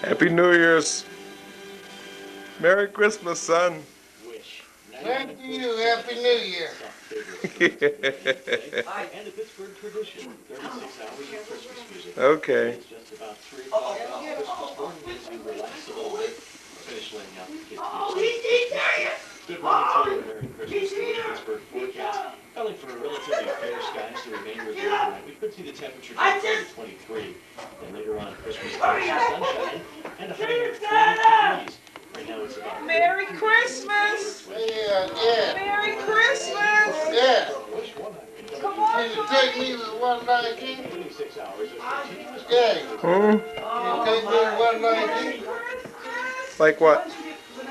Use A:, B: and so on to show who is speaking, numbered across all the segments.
A: Happy New Year's. Merry Christmas, son.
B: Thank you. Happy New Year.
C: And a Pittsburgh tradition, 36 hours of Christmas music.
A: Okay.
C: It's just about 3 o'clock on Christmas morning as you relax a little bit. Finish laying out the kids' Good morning to you and Merry Christmas. The Pittsburgh forecast calling for relatively fair skies the remainder of the overnight. We could see the temperature drop down to 23. Then later on Christmas Day, some sunshine and a high of 40 degrees. Right now it's about
D: Merry Christmas!
B: Yeah.
D: Merry Christmas!
B: Yeah.
D: Come on,
B: Can you take me to 119?
C: 26 hours of continuous
B: Yeah.
A: Hmm?
B: Can you take me to 119?
A: Like what?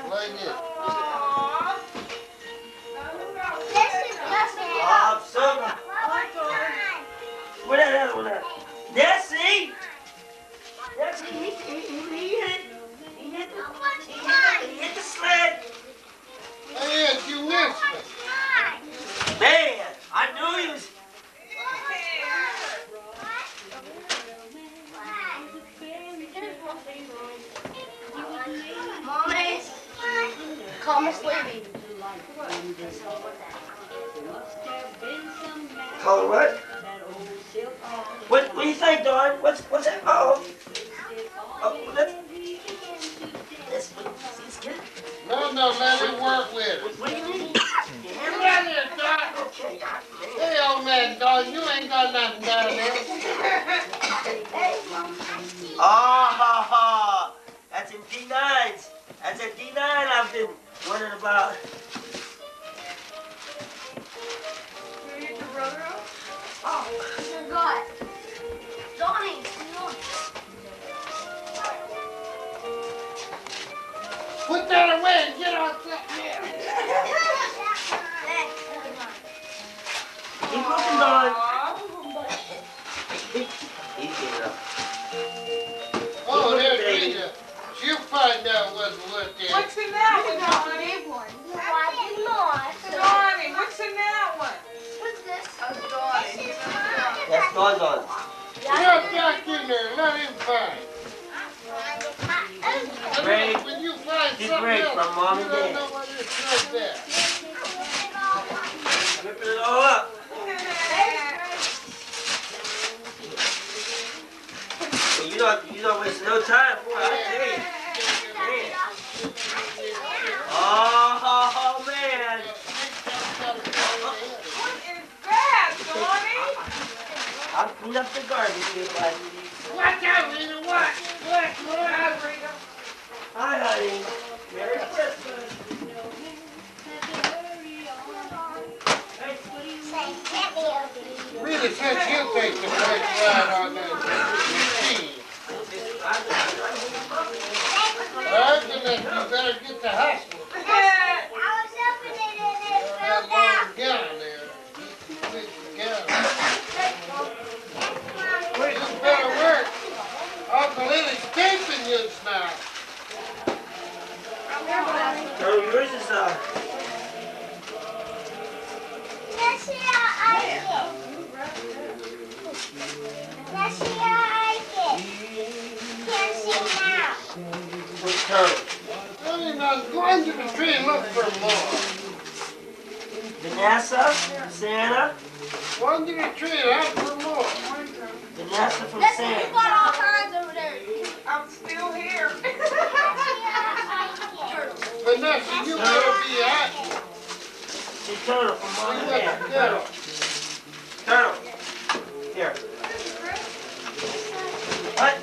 B: Like this.
D: Aw.
E: Where that other one at? Nessie! Nessie, he hit the sled.
B: Hey, you missed me.
E: Man, I knew he was.
F: Mommy, call Miss Levy.
E: Call her what? What do you think, Dawn? What's that? Oh, that's good.
B: No, let him work with it.
E: What do you mean?
B: Get out here, Doc.
E: Okay,
B: Hey, old man, Doc, you ain't got nothing down there.
E: Oh, that's in D9s. That's a D9 I've been wondering about.
D: You get your brother out?
F: Oh, forgot. Donnie, come on.
B: Put that away and get off that here.
E: Keep looking, Dawn.
D: Aw.
E: He's getting up.
B: Oh, there's Rita. She'll find out what's worth it.
D: What's in that one, Donnie? Donnie, what's in that one?
E: That's Dawn's on.
B: Get back in there, let him find.
E: Great.
B: When you find
E: She's
B: something
E: great
B: else,
E: from Mom
B: you
E: and
B: don't
E: Dad.
B: know what it's right there.
E: Ripping it all up. You don't waste no time for it, I tell you. Oh, man.
D: What is that, Donnie?
E: I'll clean up the garden here, buddy.
B: Watch out, Rita, watch.
D: Hi, Rita.
E: Hi, honey. Merry Christmas.
B: Rita said she'll take the first ride on the machine. You better get the hospital. That long gown there. You better work. Uncle Eddie's taping you now.
E: Oh, yours is,
B: What's her? I'm going to the tree and look for more.
E: Vanessa, Santa.
B: Go to the tree and ask for more.
E: Vanessa from
F: We've
E: Santa.
F: got all kinds over there.
D: I'm still here.
B: Vanessa, you better be happy.
E: She's Turtle from Mom and Dad.
B: Turtle.
E: Turtle. Here. What?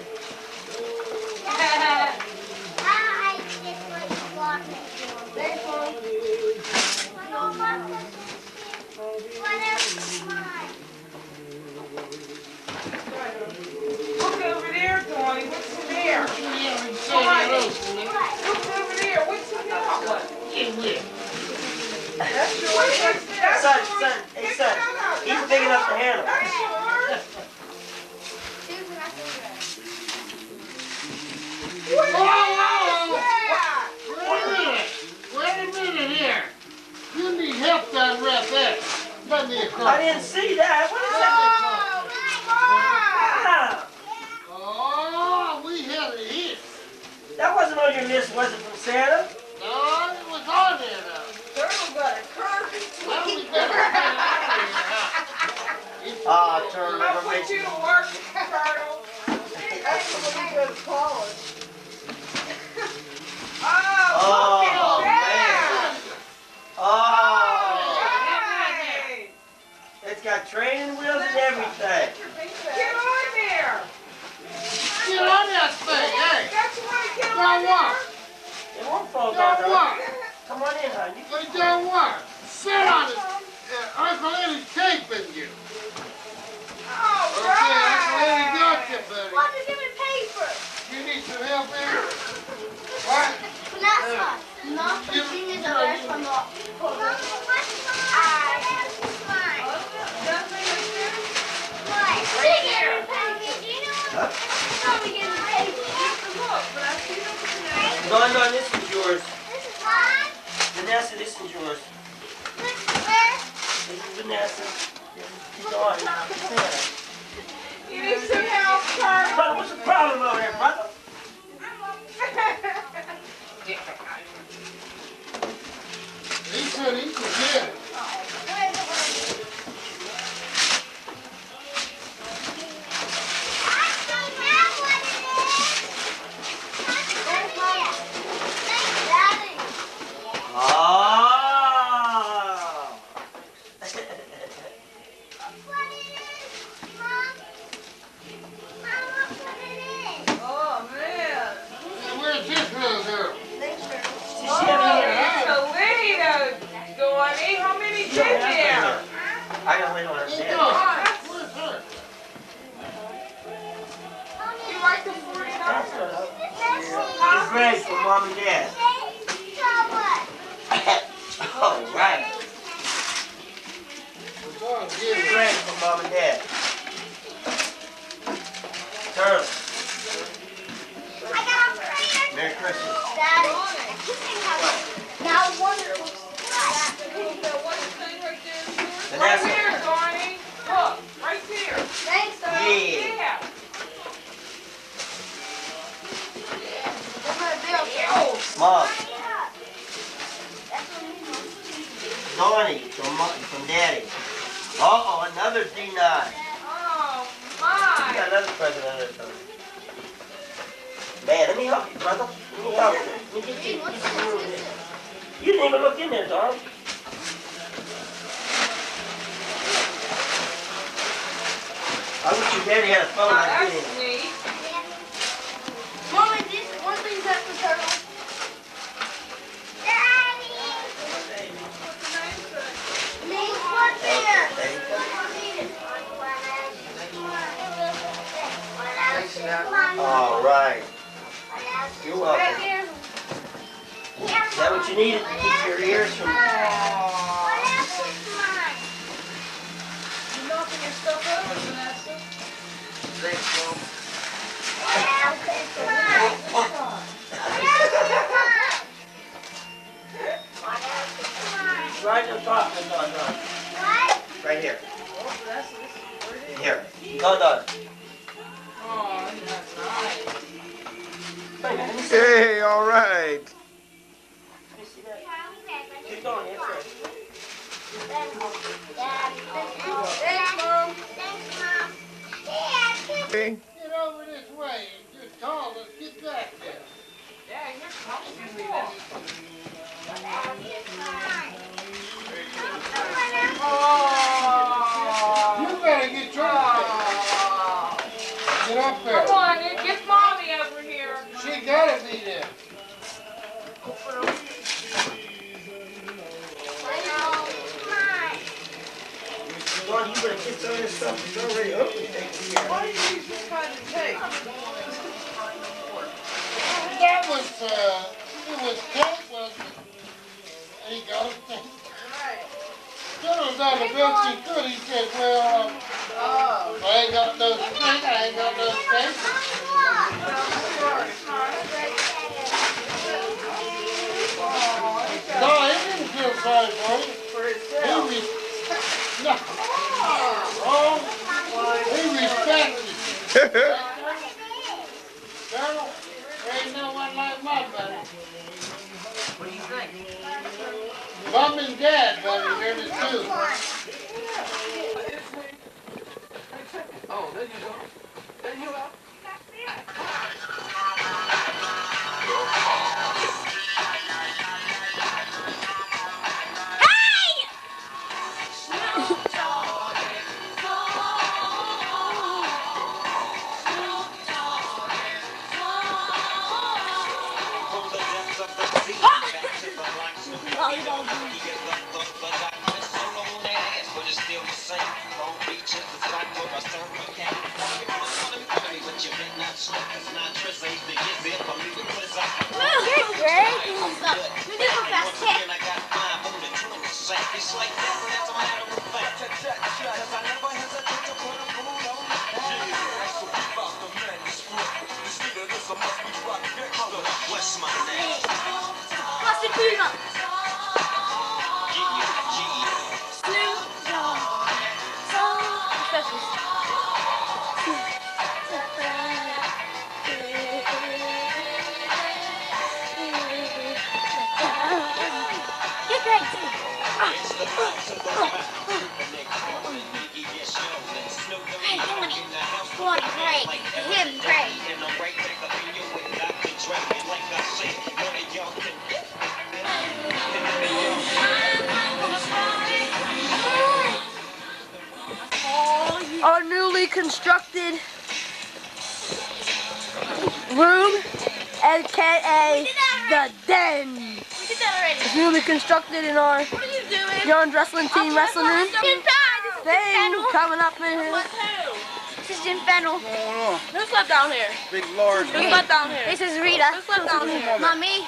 D: Look over there, Donnie. What's in there? Look over there. What's in that one? That's yours. That's
E: Son, hey son, he's big enough to handle.
D: That's yours.
B: Wait a minute here. You need help down right there. Let me across.
E: I didn't see that. What is that?
B: Oh, we had it here.
E: hearing this wasn't from Santa?
B: No, it was on there though.
D: Turtle got a curve.
B: Well, we better get it out of here, huh?
E: Ah, Turtle
D: I'll
E: never
D: put
E: makes
D: you to work, Turtle. That's when you go to college. Oh, look at that.
E: Oh,
D: Hey.
E: it's got training wheels and everything.
D: Get on there.
B: Get on that thing, hey!
D: That's why I get
B: Don't
D: on
B: walk!
E: It won't fall down.
B: Don't walk!
E: Come on in, honey.
B: They don't walk! Sit on it! Uncle Eddie's taping you!
D: All
B: Okay, Uncle Eddie
D: right.
B: got you, buddy.
F: Why did you give me paper?
B: You need some help here? What?
F: Vanessa, not the thing is the rest from the program.
D: Right here.
E: No, this is yours. Vanessa, this is yours. This is Vanessa. This is Dawn.
D: You need some help, Turtle?
E: Brother, what's the problem over there, brother?
B: He said he could get it.
E: Oh.
D: Oh, man.
B: Where's this little girl?
E: She have here.
D: Toledo, Donnie. How many did there?
E: I gotta wait on her
B: Where's
E: dad.
B: her? Where's her?
D: You like the 40
E: That's
D: dollars?
E: It's great for mom and dad. All right.
B: Go on, get
E: It's
B: it.
E: great for mom and dad. Turtle. Merry Christmas.
F: Now wonder
D: What's the thing right there? Right
E: Vanessa.
D: here, Donnie. Look, right there.
F: Thanks, Dad.
E: Yeah.
D: Ew.
E: Mom. Donnie from Daddy. Uh-oh, another D9.
D: Oh,
E: You
D: my.
E: got another present under the tongue. Man, let me help you, brother. Let me help you. Let me get you. You didn't even look in there, dog. I wish your daddy had a phone
D: Oh,
E: like
D: that's
E: this.
D: neat.
F: Mommy, this one thing's up for Turtle. Daddy! Name one there.
E: All right. You're welcome. Is that what you needed to keep your ears from...
D: You knocking your stuff over, Vanessa?
E: Right on top. No. Right here.
D: Oh, Vanessa, this is pretty.
E: Here. No.
D: Oh, that's nice.
E: Wait a minute, let me see.
A: Hey, all right.
E: Let me see that. Keep going, it's right.
A: Hey.
B: Get over this way. You're tall. Let's get back there.
D: Yeah, you're comfortable. Oh.
B: You better get your
D: Oh.
B: Get up there.
D: Come on, Nick, get mommy over here.
B: She gotta be there.
E: Dawn, you better get some of this stuff. It's already open.
D: Why do you use this kind of tape?
B: That was, it was tape, wasn't it? There you go.
D: Right.
B: Turtle's on the best he could. He said, well,
D: Oh.
B: I ain't got no string. I ain't got no tape. No, he didn't feel sorry for you.
D: For
B: He
D: itself.
B: no. Oh, he respects you. Turtle, there ain't no one like my buddy. Mom and Dad better hear this too.
A: Oh, there you go. There you are.
G: Our newly constructed room, aka the den.
F: We did that already.
G: It's newly constructed in our
F: What are you doing?
G: Yarn Wrestling Team wrestling room. Thing coming up in here.
F: This is Jim Fennel.
D: Who slept down here?
A: Big large.
D: Who slept down here?
F: This is Rita.
D: Who slept down here?
F: Mommy.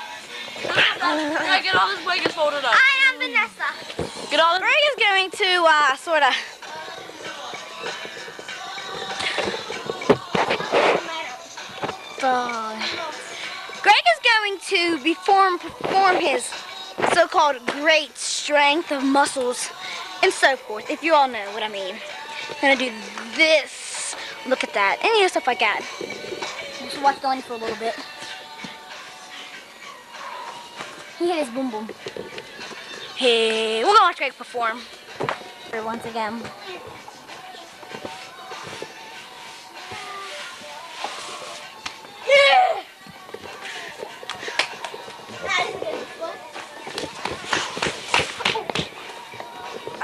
D: Yeah, get all this blankets folded up.
F: I am Vanessa.
D: Get all this.
F: Greg is going to sort of. Greg is going to perform his so-called great strength of muscles and so forth, if you all know what I mean. I'm gonna do this, look at that, and stuff like that. Just watch Donnie for a little bit. He hit his boom boom. Hey, we're gonna watch Greg perform. Once again.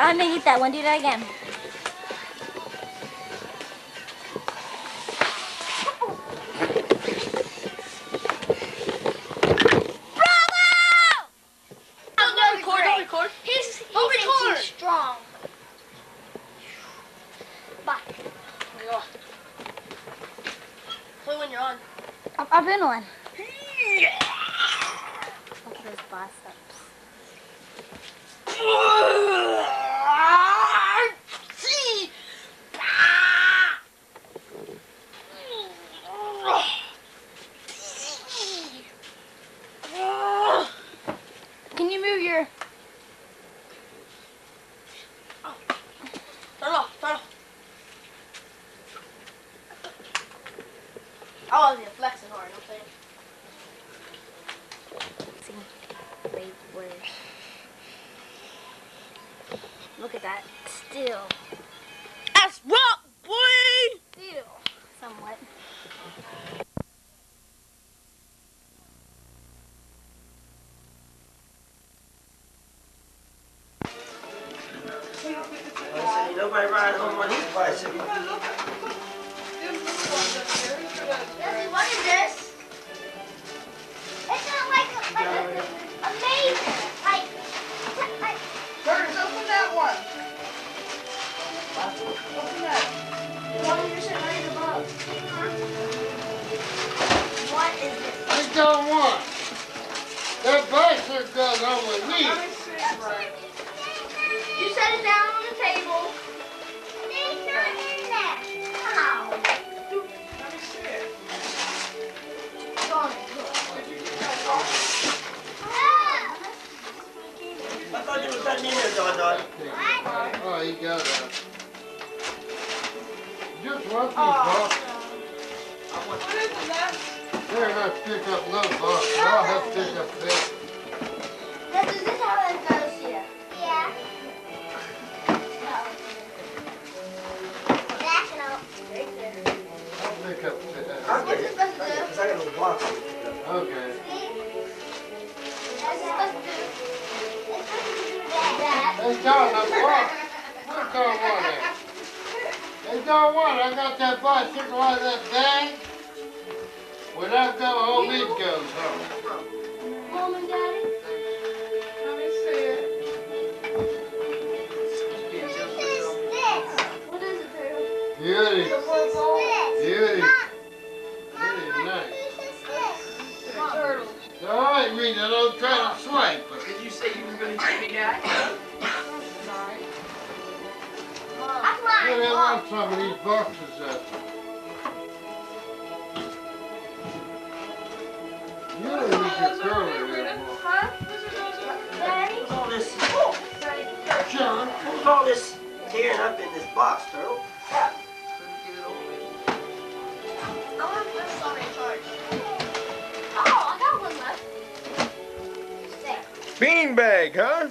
F: I'm gonna eat that one. Do that again.
D: Record.
F: He's too strong. Bye.
D: Play when you're on.
F: I've been on. Look at those biceps. Can you move your...
D: Turn off. Turn off. I wasn't flexing hard, I'm saying.
F: Wait, where? Look at that. Still.
D: That's rock, boy!
F: Still. Somewhat.
E: Nobody riding home on his bicycle.
F: What is this? It's not like a maze.
D: Curtis, open that one. Open that. The one you're sitting right above.
F: What is this?
B: I got one. That bicycle goes on with me.
D: Let me see, right.
F: You set it down on the table. It's not in there. How?
D: Let me see it.
E: I thought you were cutting in there, Don.
B: Oh, he got that. Just one piece, boss.
D: What is that?
B: They're not pick up no box. I'll have to pick up this.
F: This is how it goes here.
B: pick up
E: I'll
B: the,
E: get it. Because I got a little box.
B: okay. They don't know what? What don't want it? They don't want it. I got that bicycle out of that bag. When I go home, it goes home.
F: Mom and Daddy?
D: Let me see it.
F: What is it, Turtle?
B: Beauty.
D: The purple.
B: Beauty. Beauty, nice.
D: Turtle.
B: All right, Rita, don't try to swipe.
H: Did you say you were going to take me, Dad?
B: Where they want some of these boxes at? You don't need your curly there, boy.
E: What's all this?
B: John.
E: What's all this tearing up in this box, Turtle? Yeah.
F: I want to put some in charge. Oh, I got one left.
A: Beanbag, huh?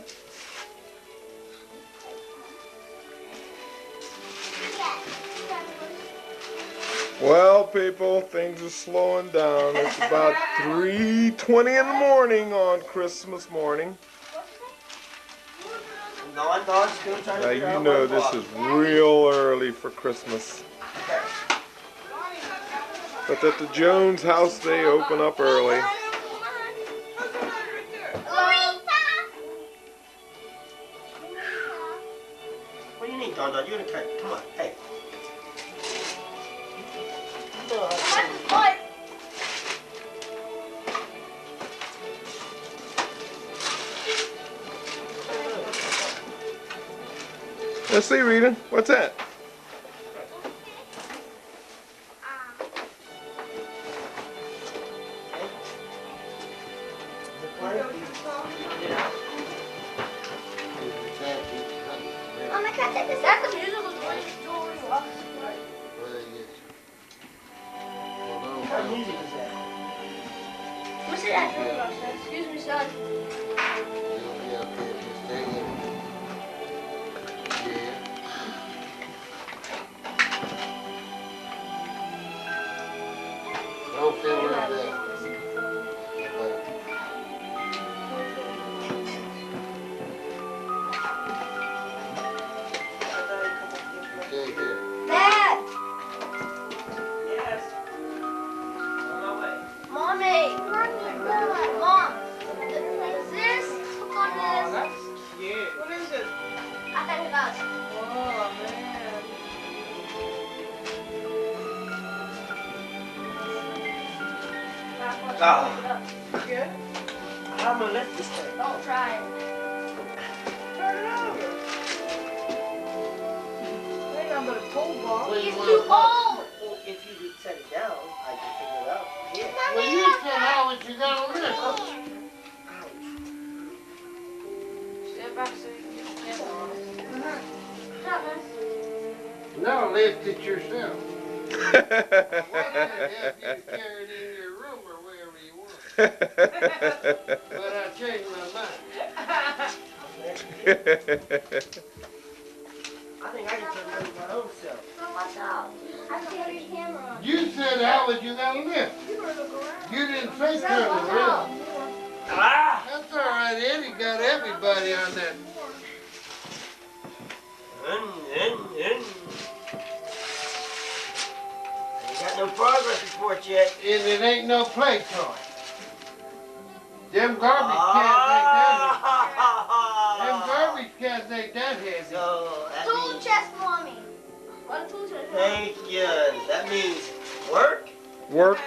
A: Well, people, things are slowing down. It's about 3:20 in the morning on Christmas morning.
E: No, still trying to
A: Now,
E: figure
A: you
E: out
A: know
E: what
A: this
E: box.
A: is real early for Christmas. But at the Jones house, they open up early.
E: What do you need, Don? You're gonna cut. Come on, hey.
A: Let's see, Rita. What's that?
F: Mama, can I take this out? Because usually was one jewelry box.
E: What music is that?
F: What's that jewelry box? Excuse me, son.
B: Don't feel like that. Take it.
F: Dad!
E: Yes. On my way.
F: Mommy! Mom! Is this? Look on this.
D: That's cute. What is it?
F: I think it does.
D: Oh, man.
E: Ah.
D: Good?
E: I'm gonna lift this thing.
F: Don't try it.
D: Turn it over. Ain't nothing but a toolbox.
B: What do you
F: He's
B: want?
F: too old!
E: Well, if you would set it down, I can figure it out. Yeah.
B: Well, you said how would you gonna live?
D: Step back so you can get on it.
B: No, lift it yourself. Why not have you carry it in your room or wherever you want? But I changed my mind.
E: I think I can turn it over my own self.
F: So what's up? I can have your camera on.
B: You said how would you gonna lift? You didn't say turn it around.
E: Ah!
B: That's all right, Eddie got everybody on that.
E: Ain't got no progress report yet.
B: And it ain't no play toy. Them garbage cans ain't that heavy. Them garbage cans ain't that heavy.
E: So that
F: Tool
E: means,
F: chest, Mommy. What a tool chest?
E: thank you. That means work.
A: Work.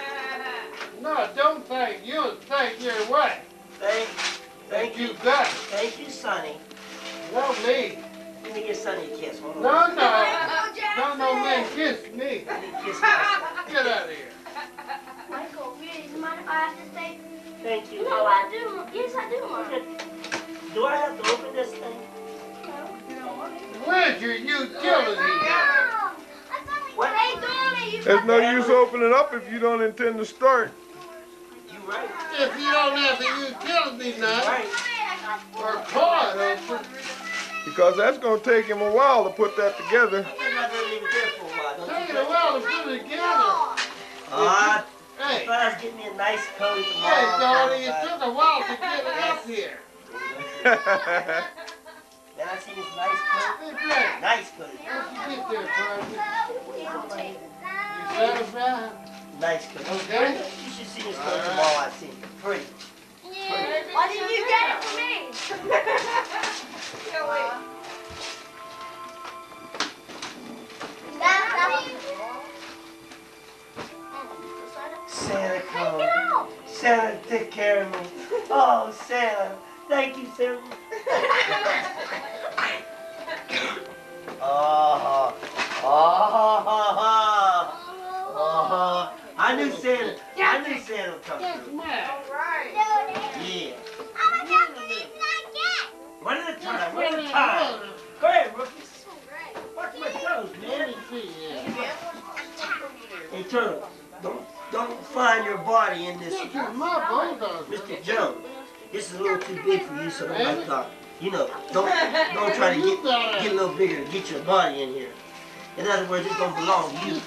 B: No, don't thank you. Thank your wife.
E: Thank
B: Thank
E: you.
B: you, got it.
E: Thank you, Sonny.
B: No me.
E: Let me give Sonny a kiss. Hold on.
B: No, no. Don't no man kiss me.
E: Let me kiss my son.
B: Get out of here.
F: Michael, really, do you mind if I have to stay?
E: Thank you.
F: No, I do. Yes, I do, Mom.
E: Do I have to open this thing?
B: Where's your utility guy?
E: What?
F: Hey, Donnie, you
A: There's no use opening up if you don't intend to start.
E: You right.
B: If you don't have the utility nut
E: Right.
B: or cord open,
A: Because that's going to take him a while to put that together.
E: I think I better leave it there for a while. Don't you
B: take it a
E: think?
B: while to put it together.
E: I'll get me a nice coat tomorrow.
B: Hey, Donnie, it took a while to get it up here.
E: Then I see this nice coat.
B: Hey, Greg,
E: Nice coat.
B: what'd you get there, Frankie? You satisfied?
E: Nice coat.
B: Okay.
E: You should see this coat tomorrow. I see it. Pretty.
F: Why didn't you get it for me?
E: Santa come. Santa, take care of me. Oh, Santa. Thank you, Santa. I knew Santa would come
B: That's
E: through.
B: mine.
E: Yeah. One at a time,
B: Just
E: one at
B: put
E: a
B: it
E: time.
B: in.
E: Go ahead, rookies. Watch my toes,
B: Let
E: man.
B: me see, yeah.
E: Hey, Turtle, don't find your body in this.
B: This is my bulldog.
E: Mr. Jones, this is a little too big for you, so don't like don't try to get a little bigger to get your body in here. In other words, it don't belong to you.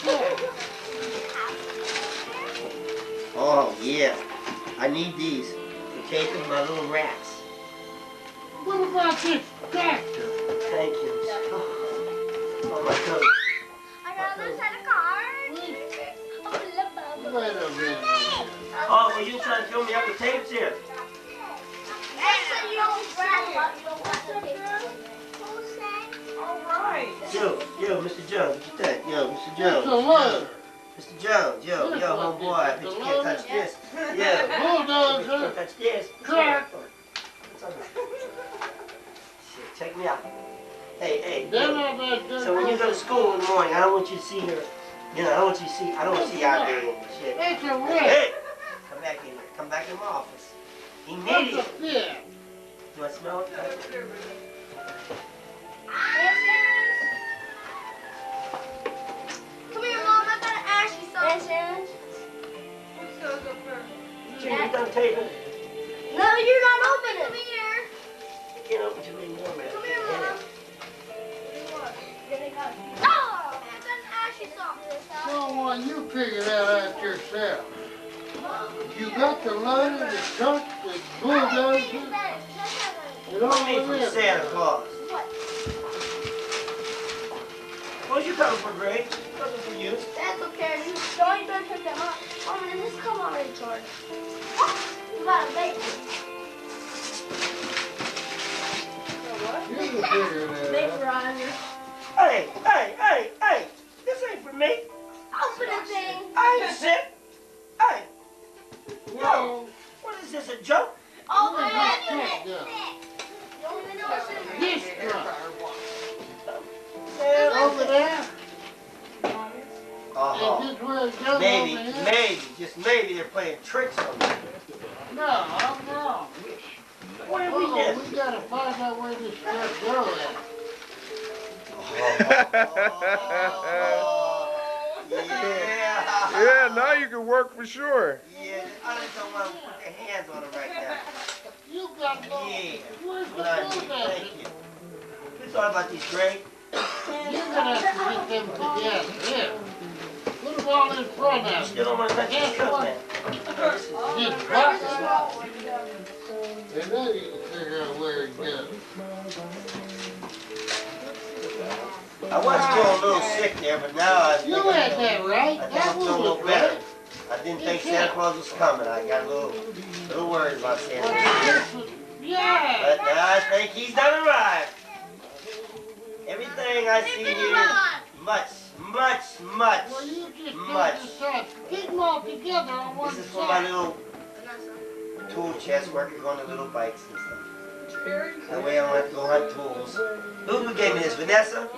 E: Oh, yeah. I need these to take with my little rats.
B: What about this tractor?
E: Thank you. Oh, my God.
F: I got this at a card.
B: Wait a minute.
E: Oh, well, you trying to fill me up with tapes here? Yo, Mr. Jones, what you think? Yo, Mr.
B: It's
E: Jones.
B: a loader.
E: Mr. Jones, yo, homeboy, I bet you can't touch this. Yeah.
B: Bulldozer.
E: Can't touch this.
B: Truck.
E: Shit, check me out. Hey,
B: Then
E: yo.
B: I bet that-
E: So when you go to school in the morning, I don't want you to see her. I don't want to see you out there and shit.
B: It's a wreck.
E: Hey! Come back in here. Come back in my office.
B: That's a
E: Immediately.
B: fit.
E: Do I smell it?
F: Come here, Mom. I gotta ask you something.
E: Check the table.
F: No, you're not opening. Come here.
E: You can't open too many more, man.
F: Come here, Mom. Oh, I gotta ask you something.
B: Someone, you figure that out yourself. You got the loader, the truck, the bulldozer, and all
E: What me
B: of
E: from
B: this.
E: Santa Claus? What's you coming for, Greg? Nothing for you.
F: That's okay. Don't you better pick them up. Oh, man, this come already, George. You got a baby.
B: You can figure that out.
F: Roger.
E: Hey! This ain't for me.
F: Open the thing.
E: I ain't sick. Hey! Yo! What is this, a joke?
F: Open
B: Where's that
F: it.
B: truck go?
F: Don't even know what's in
B: This truck.
E: Well,
B: Over there?
E: uh-huh.
B: Is this where it goes
E: Maybe,
B: over here?
E: maybe, just maybe they're playing tricks on me.
B: No, I'm wrong.
E: What did we
B: Oh,
E: get?
B: we gotta find out where this truck goes at.
E: Yeah.
A: Yeah, now you can work for sure.
E: Yeah, I just don't want to put their hands on it right now.
B: You got no.
E: Yeah.
B: Where's the
E: What I need,
B: bulldozer?
E: thank you. You thought about these, Greg?
B: You're gonna have to get them together. Here. Put them all in front of
E: Still
B: you.
E: don't want to touch this
B: Guess
E: coat,
B: what?
E: man.
B: Just box them all. And then you can figure out where it goes.
E: I was feeling a little sick there, but now I think
B: You had that right.
E: I think
B: That
E: I'm feeling a
B: one
E: little
B: was
E: better.
B: right.
E: I didn't think Santa Claus was coming. I got a little worried about Santa Claus.
B: Yeah.
E: But now I think he's done arrived. Everything I see here is much.
B: Well, you just
E: Much.
B: decide. Keep them all together on one
E: This is for my
B: side.
E: little tool chest working on the little bikes and stuff. That way I don't have to go hunt tools. Who gave me this? Vanessa?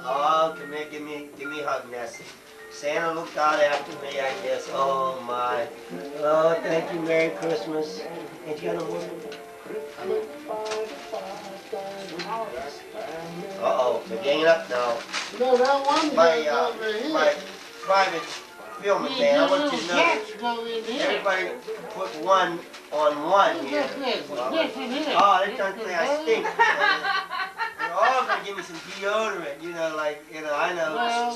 E: Oh, come here, give me a hug, Vanessa. Santa looked out after me, I guess. Oh my. Oh, thank you, Merry Christmas. Ain't you got no more? Uh-oh, they're ganging up now.
B: No, that one
E: My,
B: goes over here.
E: my private filming
B: These
E: man, I want
B: little
E: you to know that
B: jacks go in here.
E: everybody put one on one
B: Look
E: here.
B: at this. This in here.
E: Oh, they're trying to say I stink. They're all Paul's gonna give me some deodorant, you know, like, you know, I know.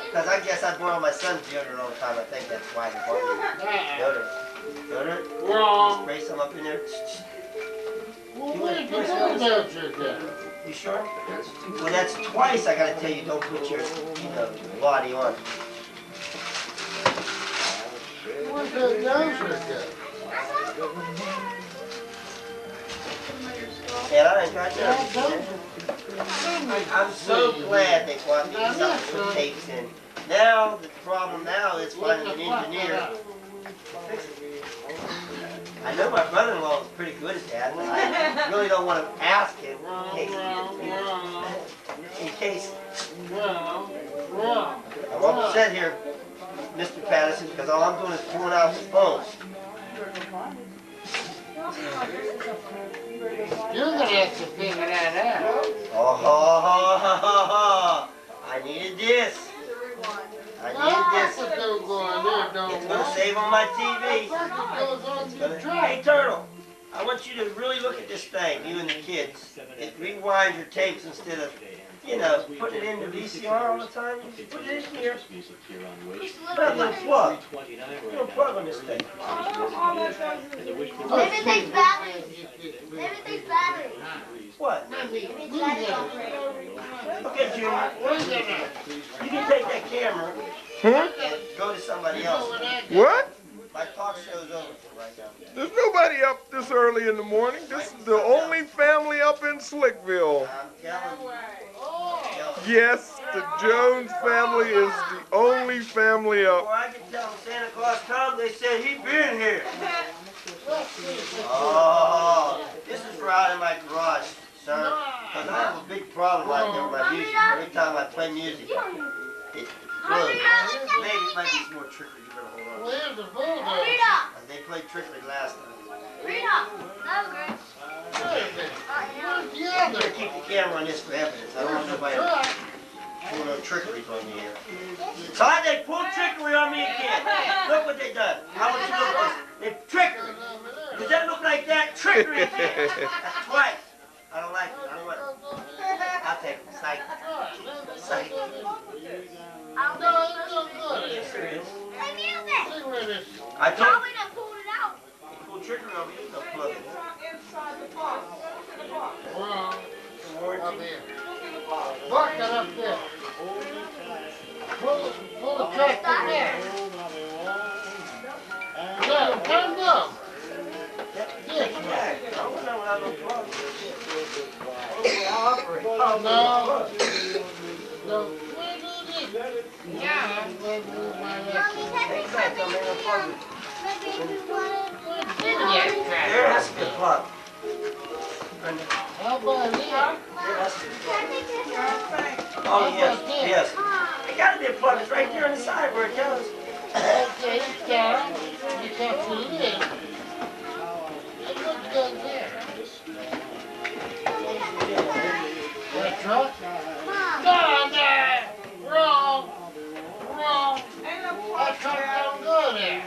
E: Because I guess I borrow my son's deodorant all the time. I think that's why he bought me deodorant. Deodorant?
B: Wrong.
E: Spray some up in there.
B: Well, what did you do?
E: You sure? Well, that's twice I gotta tell you don't put your, you know, body on.
B: What's that dozer do?
E: And I got that. I'm so glad they bought me something to put tapes in. Now, the problem now is finding an engineer. I know my brother-in-law is pretty good at that, but I really don't want to ask him in case. I'm upset here, Mr. Patterson, because all I'm doing is pulling out the phone.
B: You're gonna have to figure that out.
E: Oh, I needed this. I needed this.
B: What they're going there, don't
E: It's gonna save on my TV. Hey, Turtle, I want you to really look at this thing, you and the kids. It rewinds your tapes instead of, you know, putting it into VCR all the time. You put it in here. Put a little plug. Put a little plug on this thing.
F: Everything's battery. Everything's battery.
E: What?
F: Everything's battery.
E: Okay, Junior. You can take that camera and go to somebody else.
A: What?
E: My talk show's over for right now.
A: There's nobody up this early in the morning. This is the only family up in Slickville.
E: I'm telling you.
A: Yes, the Jones family is the only family up.
E: Before I could tell them Santa Claus come, they said he been here. Oh, this is for out in my garage, son. Because I have a big problem like that with my music. Every time I play music, it explodes. Maybe it might be some more trickery. You better hold on.
B: Where's the bulldog?
E: They played trickery last time. You better keep the camera on this for evidence. I don't want nobody pulling no trickery on me here. So they pulled trickery on me again. Look what they done. I want you to look at this. They trickery. Does that look like that? Trickery again. That's twice. I don't like it. I don't want it. I'll take it. Psych. Psych. Yes, there is. I told you. Pull trickery on me. There's no plug in it.
B: Wrong. Up here. Bucket up there. Pull the tractor there. Yeah, turn up. Yes,
E: I don't know when I no plug.
B: no. No. Yeah.
E: There has to be a plug.
B: How about here?
E: There has to be a plug. Oh, yes, yes. There gotta be a plug. It's right there on the side where it goes.
B: Okay, it's down. You got to live. And what's done there? That truck? Down there! Wrong! Wrong! That truck don't go there.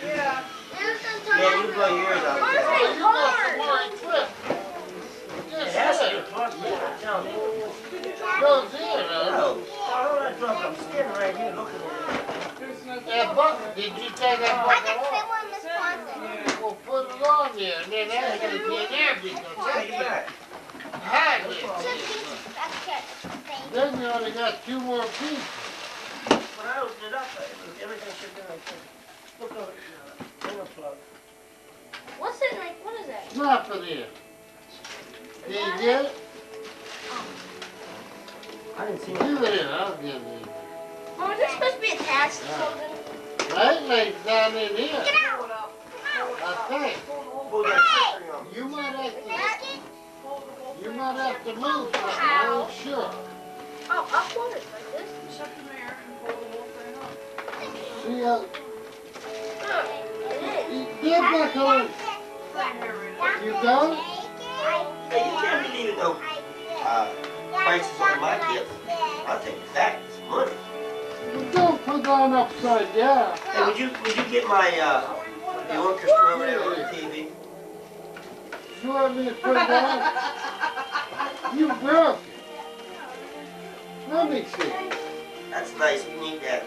E: Yeah, you blow yours out. It has to be a plug. I'm telling you.
B: Goes here,
E: No.
B: though.
E: Hold that plug. I'm standing right here looking at
B: That bucket, did you take that bucket off? Well, put it on there, and then that's gonna get empty.
E: it. Take it back.
B: Hide it. Then you only got 2 more pieces.
E: When I open it up, everything should be like this. Look over it. There's a plug.
F: What's it like? What is that?
B: Drop it in. Did you get it?
E: I didn't see
B: Give it in, I'll give it in.
F: Oh, is this supposed to be attached to something?
B: That lays down in here,
F: Get out!
B: I think.
E: Pull that trickery on.
B: You might have to move something, I'm not sure.
F: Oh, I'll pull it like this.
B: See how, get back on. You go?
E: Hey, you can't believe it though. Prices on my gifts. I'll take it back. It's money.
B: You don't put that upside down.
E: Hey, would you get my the orchestra over there on the TV?
B: You want me to put it on? You broke it. Let me see.
E: That's nice. We need that.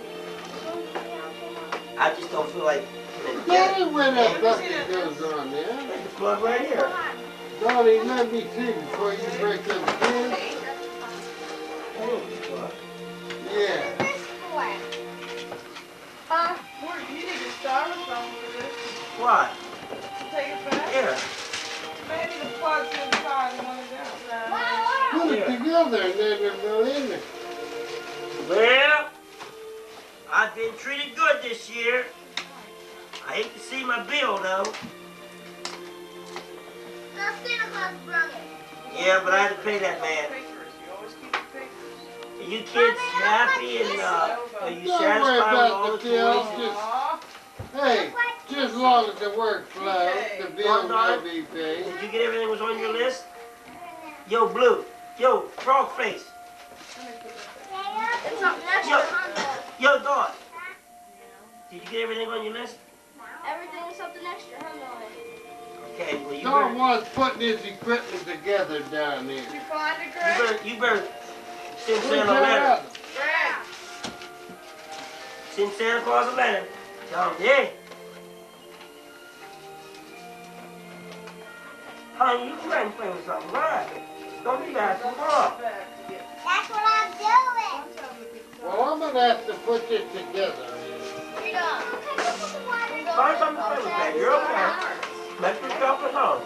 E: I just don't feel like putting it
B: That
E: together.
B: ain't where that bucket goes on there.
E: There's the plug right here.
B: Donnie, let me see before you break them pins. Yeah.
D: Mark, you need a styrofoam for this.
E: What?
D: Take it back.
E: Here.
D: Maybe the plug's inside and one is outside.
B: Put it together and then they'll go in there.
E: Well, I've been treated good this year. I hate to see my bill, though.
F: Santa Claus brought it.
E: Yeah, but I had to pay that man.
D: Papers. You always keep the papers.
E: Are you kids happy and are you
B: Don't worry
E: satisfied with
B: about
E: all
B: the
E: the
B: bill.
E: toys?
B: Just, hey, just as long as the work flows, the bill
E: Don,
B: may be paid.
E: Did you get everything that was on your list? Yo, Blue. Yo, Frog Face.
F: It's something extra.
E: Yo, Dawn. Did you get everything on your list?
F: Everything is something extra, huh, Noah?
E: Okay, well, you
B: Don
E: better,
B: wants putting his equipment together down there.
D: Did you find it, Greg?
E: you better send
B: Where's
E: Santa a
B: that
E: letter.
B: other?
D: Greg.
E: Send Santa Claus a letter. Tell him, hey. Honey, you trying to play with something, right? Don't be bad, come on.
F: That's what I'm doing.
B: Well, I'm gonna have to put this together.
F: Here you go.
E: Find something to play with, baby. You're okay. Let yourself alone.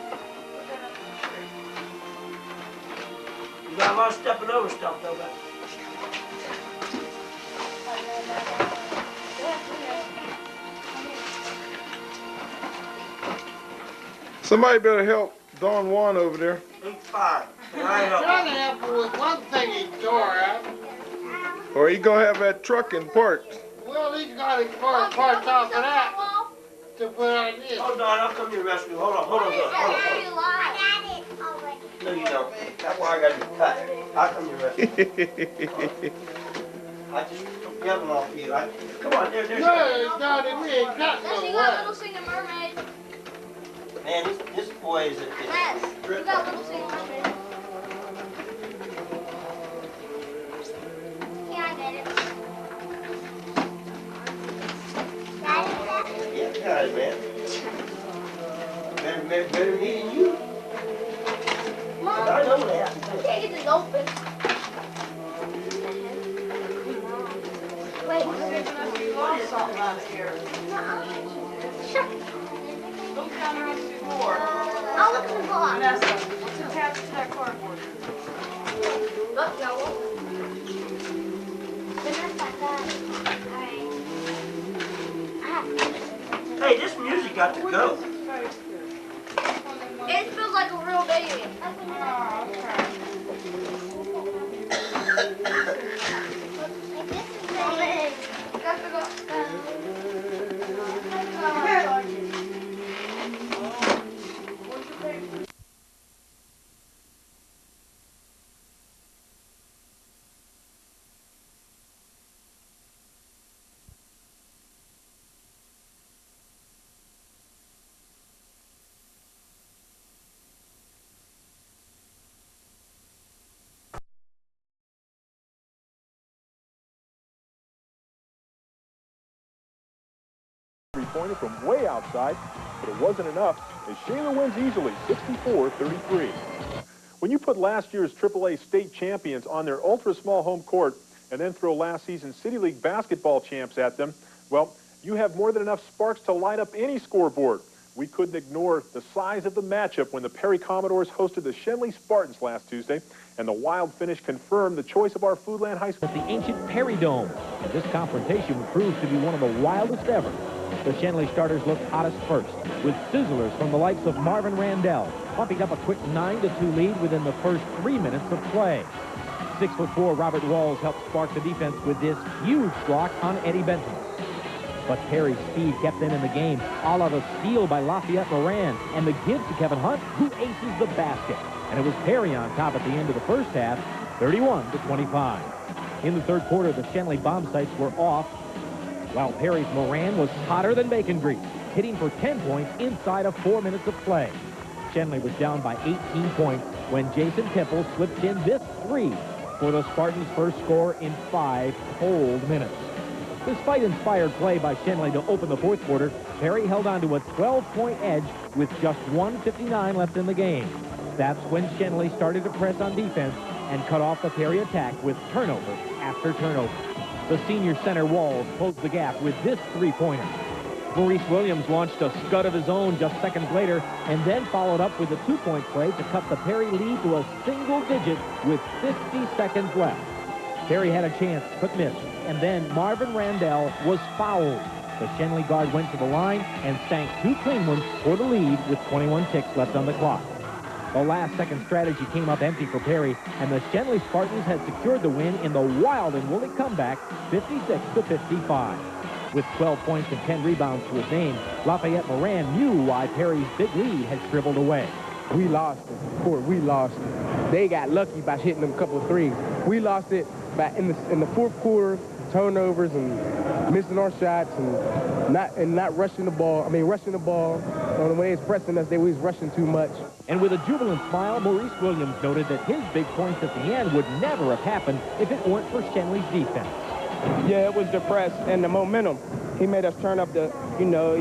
E: You got a lot of stepping over stuff, though, but
A: Somebody better help Don Juan over there.
E: he's fine. Can I
B: I'm
E: help?
B: trying to help him with one thing he tore out.
A: Or he gonna have that truck in parked.
B: Well, he's got his parts off of that to put on this.
E: Hold on, I'll come to your rescue. Hold on, Don. Hold on. No, you don't. That wire got to be cut. I'll come to your rescue. I just took the other one off you. Come on, there's
B: No, Donnie, we ain't got no wire.
F: Little Singing Mermaid.
E: Man, this boy is a
F: Les, you got Little Singing Mermaid. Yeah, I get it.
E: Yeah, got it, man. Better me than you.
F: Mom,
E: I know that.
F: I can't get this open. Wait,
D: You lost something out here.
F: sure.
D: Look down there on the floor.
F: I'll look at the box.
D: Vanessa, what's attached to that cardboard?
F: Look, no. Vanessa, alright.
E: Hey, this music got to go.
F: It feels like a real baby.
D: Oh,
I: Three-pointer from way outside, but it wasn't enough as Shaler wins easily, 64-33. When you put last year's AAA state champions on their ultra-small home court and then throw last season's City League basketball champs at them, well, you have more than enough sparks to light up any scoreboard. We couldn't ignore the size of the matchup when the Perry Commodores hosted the Shenley Spartans last Tuesday, and the wild finish confirmed the choice of our Foodland High School.
J: At the ancient Perry Dome, and this confrontation proved to be one of the wildest ever. The Shenley starters looked hottest first, with sizzlers from the likes of Marvin Randell, pumping up a quick 9-2 lead within the first 3 minutes of play. 6'4" Robert Walls helped spark the defense with this huge block on Eddie Benton. But Perry's speed kept them in the game, a la the steal by Lafayette Moran, and the give to Kevin Hunt, who aces the basket. And it was Perry on top at the end of the first half, 31-25. In the third quarter, the Shenley bomb sights were off, while Perry's Moran was hotter than bacon grease, hitting for 10 points inside of 4 minutes of play. Shenley was down by 18 points when Jason Temple slipped in this three for the Spartans' first score in 5 cold minutes. Despite inspired play by Shenley to open the fourth quarter, Perry held on to a 12-point edge with just 1:59 left in the game. That's when Shenley started to press on defense and cut off the Perry attack with turnover after turnover. The senior center Walls closed the gap with this three-pointer. Maurice Williams launched a scud of his own just seconds later and then followed up with a two-point play to cut the Perry lead to a single digit with 50 seconds left. Perry had a chance but missed, and then Marvin Randall was fouled. The Shenley guard went to the line and sank 2 clean ones for the lead with 21 ticks left on the clock. The last-second strategy came up empty for Perry, and the Shenley Spartans had secured the win in the wild and woolly comeback, 56-55. With 12 points and 10 rebounds to his name, Lafayette Moran knew why Perry's big lead had shriveled away.
K: We lost it. Poor, we lost it. They got lucky by hitting them a couple of threes. We lost it by in the fourth quarter, turnovers and missing our shots and not rushing the ball. I mean, rushing the ball. The way it's pressing us, they was rushing too much.
J: And with a jubilant smile, Maurice Williams noted that his big points at the end would never have happened if it weren't for Shenley's defense.
K: Yeah, it was depressed, and the momentum. He made us turn up the,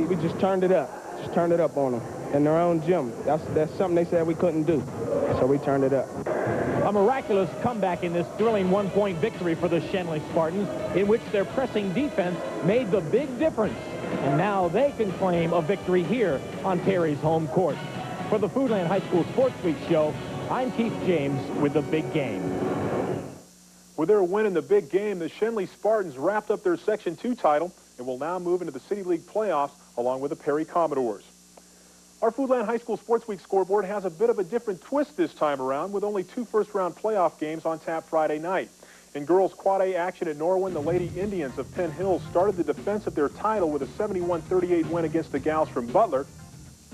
K: we just turned it up. Just turned it up on them in their own gym. That's something they said we couldn't do, so we turned it up.
J: A miraculous comeback in this thrilling one-point victory for the Shenley Spartans, in which their pressing defense made the big difference. And now they can claim a victory here on Perry's home court. For the Foodland High School Sports Week show, I'm Keith James with the big game.
I: With their win in the big game, the Shenley Spartans wrapped up their Section 2 title and will now move into the City League playoffs along with the Perry Commodores. Our Foodland High School Sports Week scoreboard has a bit of a different twist this time around, with only 2 first-round playoff games on tap Friday night. In girls Quad A action at Norwin, the Lady Indians of Penn Hills started the defense of their title with a 71-38 win against the Gals from Butler.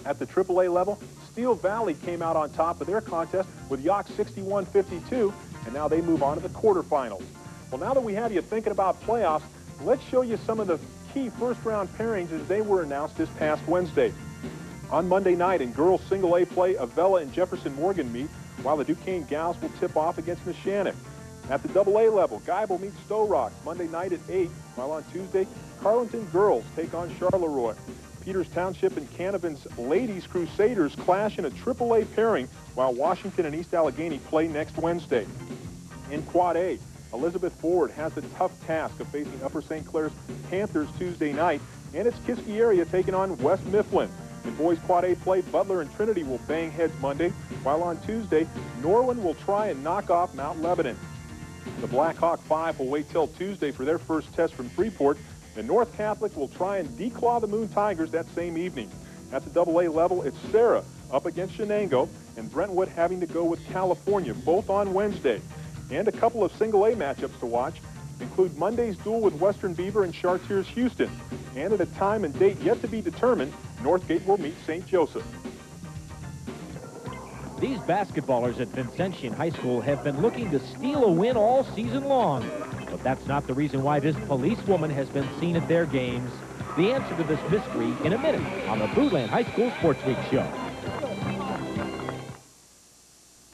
I: At the AAA level, Steel Valley came out on top of their contest with Yock 61-52, and now they move on to the quarterfinals. Well, now that we have you thinking about playoffs, let's show you some of the key first-round pairings as they were announced this past Wednesday. On Monday night in girls single A play, Avella and Jefferson Morgan meet, while the Duquesne Gals will tip off against Neshannock. At the AA level, Geibel meets Stowe Rock Monday night at 8, while on Tuesday, Carleton girls take on Charleroi. Peters Township and Canavan's Ladies Crusaders clash in a AAA pairing, while Washington and East Allegheny play next Wednesday. In Quad A, Elizabeth Ford has the tough task of facing Upper St. Clair's Panthers Tuesday night, and it's Kiski area taking on West Mifflin. In boys Quad A play, Butler and Trinity will bang heads Monday, while on Tuesday, Norwin will try and knock off Mount Lebanon. The Blackhawk 5 will wait till Tuesday for their first test from Freeport, and North Catholic will try and declaw the Moon Tigers that same evening. At the AA level, it's Sarah up against Shenango, and Brentwood having to go with California, both on Wednesday. And a couple of single A matchups to watch include Monday's duel with Western Beaver and Chartiers Houston. And at a time and date yet to be determined, Northgate will meet St. Joseph.
J: These basketballers at Vincentian High School have been looking to steal a win all season long. But that's not the reason why this policewoman has been seen at their games. The answer to this mystery in a minute on the Foodland High School Sports Week show.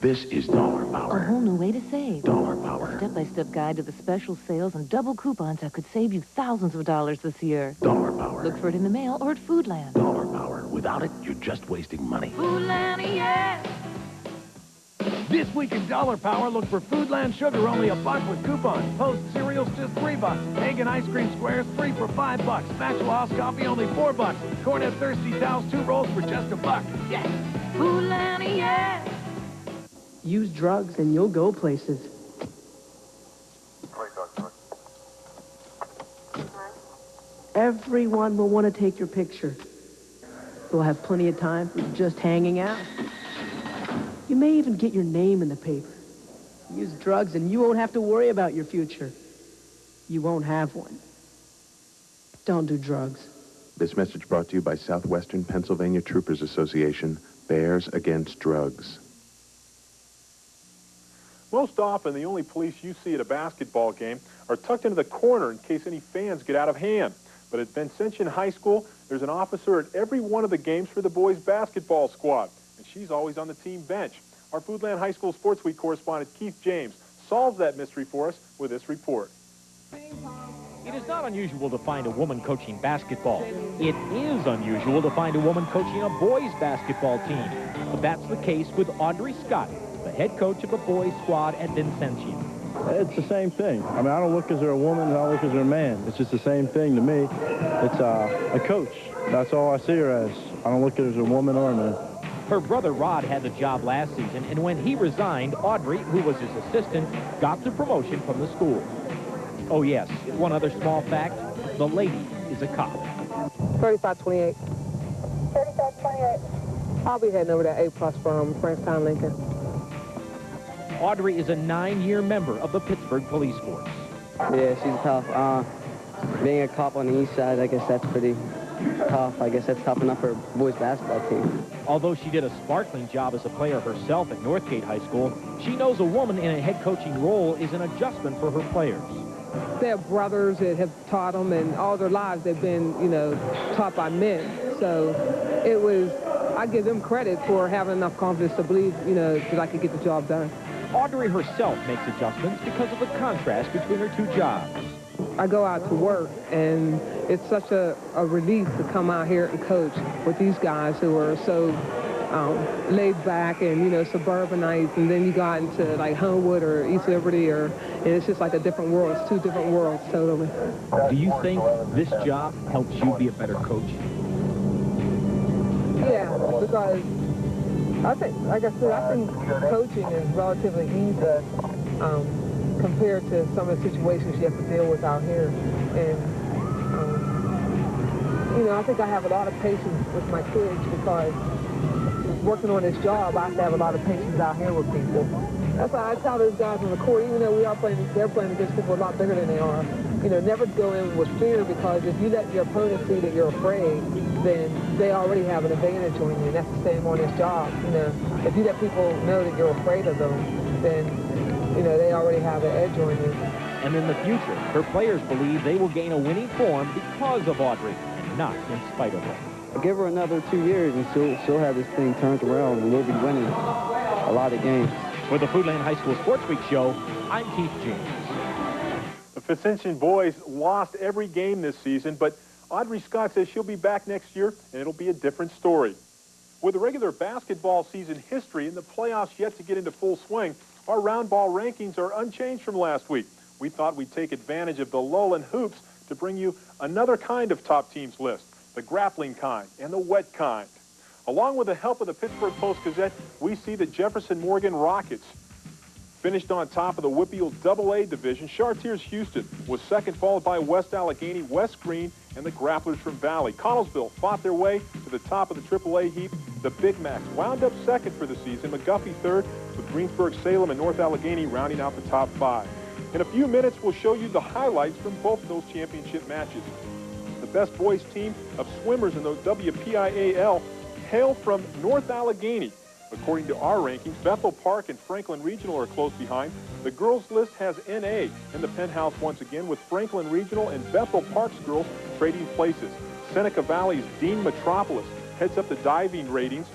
L: This is Dollar Power.
M: A whole new way to save.
L: Dollar Power.
M: Step-by-step guide to the special sales and double coupons that could save you thousands of dollars this year.
L: Dollar Power.
M: Look for it in the mail or at Foodland.
L: Dollar Power. Without it, you're just wasting money.
M: Foodland, yeah!
N: This week in Dollar Power, look for Foodland Sugar, only $1 with coupons. Post cereals, just $3. Egg and ice cream squares, 3 for $5. Maxwell House coffee, only $4. Cornet Thirsty Towels, 2 rolls for just $1. Yes!
M: Foodland, yeah!
O: Use drugs and you'll go places. Everyone will want to take your picture. We'll have plenty of time for just hanging out. You may even get your name in the paper. Use drugs and you won't have to worry about your future. You won't have one. Don't do drugs.
P: This message brought to you by Southwestern Pennsylvania Troopers Association, Bears Against Drugs.
I: Most often, the only police you see at a basketball game are tucked into the corner in case any fans get out of hand. But at Vincentian High School, there's an officer at every one of the games for the boys' basketball squad. and she's always on the team bench. Our Foodland High School Sports Week correspondent Keith James solves that mystery for us with this report.
J: It is not unusual to find a woman coaching basketball. It is unusual to find a woman coaching a boys basketball team. But that's the case with Audrey Scott, the head coach of the boys squad at Vincentian.
Q: It's the same thing. I mean, I don't look as her a woman, and I don't look as her a man. It's just the same thing to me. It's a coach. That's all I see her as. I don't look at her as a woman or a man.
J: Her brother Rod had the job last season, and when he resigned, Audrey, who was his assistant, got the promotion from the school. Oh, yes, one other small fact, the lady is a cop.
O: 3528. 3528. I'll be heading over to A-plus from Frankstown, Lincoln.
J: Audrey is a 9-year member of the Pittsburgh Police Force.
R: Yeah, she's tough. Being a cop on the east side, I guess that's pretty tough. I guess that's tough enough for a boys basketball team.
J: Although she did a sparkling job as a player herself at Northgate High School, she knows a woman in a head coaching role is an adjustment for her players.
O: They have brothers that have taught them, and all their lives they've been, you know, taught by men. So it was, I give them credit for having enough confidence to believe, you know, that I could get the job done.
J: Audrey herself makes adjustments because of the contrast between her two jobs.
O: I go out to work, and it's such a relief to come out here and coach with these guys who are so laid back and, you know, suburbanites, and then you go out into like Homewood or East Liberty, and it's just like a different world. It's two different worlds totally.
J: Do you think this job helps you be a better coach?
O: Yeah, because I think, like I said, I think coaching is relatively easy compared to some of the situations you have to deal with out here. And, you know, I think I have a lot of patience with my kids because working on this job, I have to have a lot of patience out here with people. That's why I tell those guys on the court, even though they're playing against people a lot bigger than they are, you know, never go in with fear, because if you let your opponent see that you're afraid, then they already have an advantage on you, and that's the same on this job. You know, if you let people know that you're afraid of them, then, you know, they already have an edge on you.
J: And in the future, her players believe they will gain a winning form because of Audrey, and not in spite of her.
R: Give her another 2 years, and she'll have this thing turned around, and we'll be winning a lot of games.
J: For the Foodland High School Sports Week show, I'm Keith James.
I: The Vincentian boys lost every game this season, but Audrey Scott says she'll be back next year, and it'll be a different story. With the regular basketball season history and the playoffs yet to get into full swing, our round ball rankings are unchanged from last week. We thought we'd take advantage of the lull in hoops to bring you another kind of top teams list, the grappling kind and the wet kind. Along with the help of the Pittsburgh Post-Gazette, we see the Jefferson Morgan Rockets finished on top of the WPIAL AA division. Chartiers Houston was second, followed by West Allegheny, West Green, and the Grapplers from Valley. Connellsville fought their way to the top of the AAA heap. The Big Macs wound up second for the season. McGuffey third, with Greensburg-Salem and North Allegheny rounding out the top 5. In a few minutes, we'll show you the highlights from both of those championship matches. The best boys team of swimmers in the WPIAL hail from North Allegheny. According to our rankings, Bethel Park and Franklin Regional are close behind. The girls list has NA in the penthouse once again, with Franklin Regional and Bethel Park's girls trading places. Seneca Valley's Dean Metropolis heads up the diving ratings,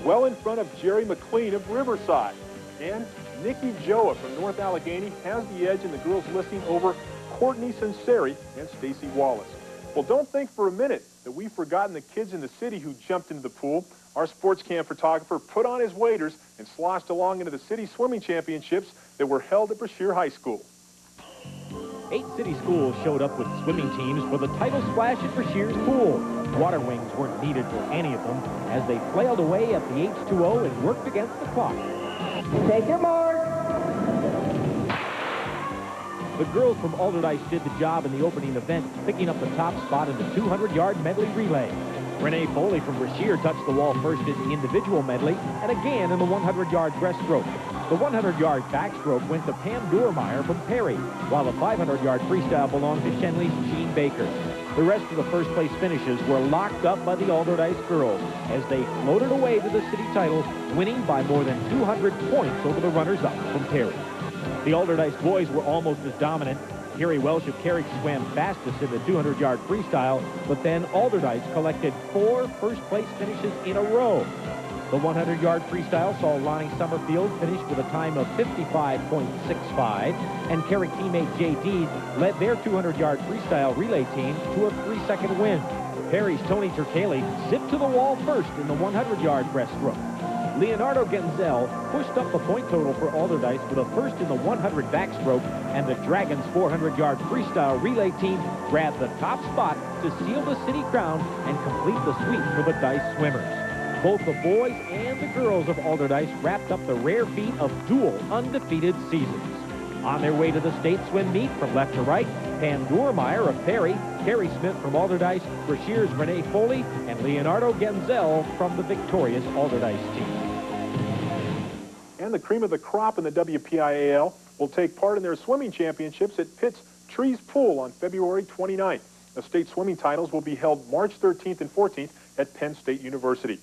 I: well in front of Jerry McLean of Riverside. And Nikki Joa from North Allegheny has the edge in the girls listing over Courtney Sinceri and Stacy Wallace. Well, don't think for a minute that we've forgotten the kids in the city who jumped into the pool. Our sports cam photographer put on his waders and sloshed along into the city swimming championships that were held at Brashear High School.
J: 8 city schools showed up with swimming teams for the title splash at Brashear's pool. Water wings weren't needed for any of them as they flailed away at the H2O and worked against the clock.
O: Take your mark.
J: The girls from Alderdice did the job in the opening event, picking up the top spot in the 200-yard medley relay. Renee Foley from Brashear touched the wall first in the individual medley and again in the 100-yard breaststroke. The 100-yard backstroke went to Pam Dormeyer from Perry, while the 500-yard freestyle belonged to Shenley's Jean Baker. The rest of the first-place finishes were locked up by the Alderdice girls as they floated away to the city title, winning by more than 200 points over the runners-up from Perry. The Alderdice boys were almost as dominant. Gary Welsh of Carrick swam fastest in the 200-yard freestyle, but then Alderdice collected 4 first-place finishes in a row. The 100-yard freestyle saw Lonnie Summerfield finish with a time of 55.65, and Carrick teammate Jay Dees led their 200-yard freestyle relay team to a 3-second win. Perry's Tony Turcali zipped to the wall first in the 100-yard breaststroke. Leonardo Genzel pushed up the point total for Alderdice with a first in the 100 backstroke, and the Dragons' 400-yard freestyle relay team grabbed the top spot to seal the city crown and complete the sweep for the Dice swimmers. Both the boys and the girls of Alderdice wrapped up the rare feat of dual undefeated seasons. On their way to the state swim meet from left to right, Pam Dormeyer of Perry, Carrie Smith from Alderdice, Brashear's Renee Foley, and Leonardo Genzel from the victorious Alderdice team.
I: And the cream of the crop in the WPIAL will take part in their swimming championships at Pitt's Trees Pool on February 29th. The state swimming titles will be held March 13th and 14th at Penn State University.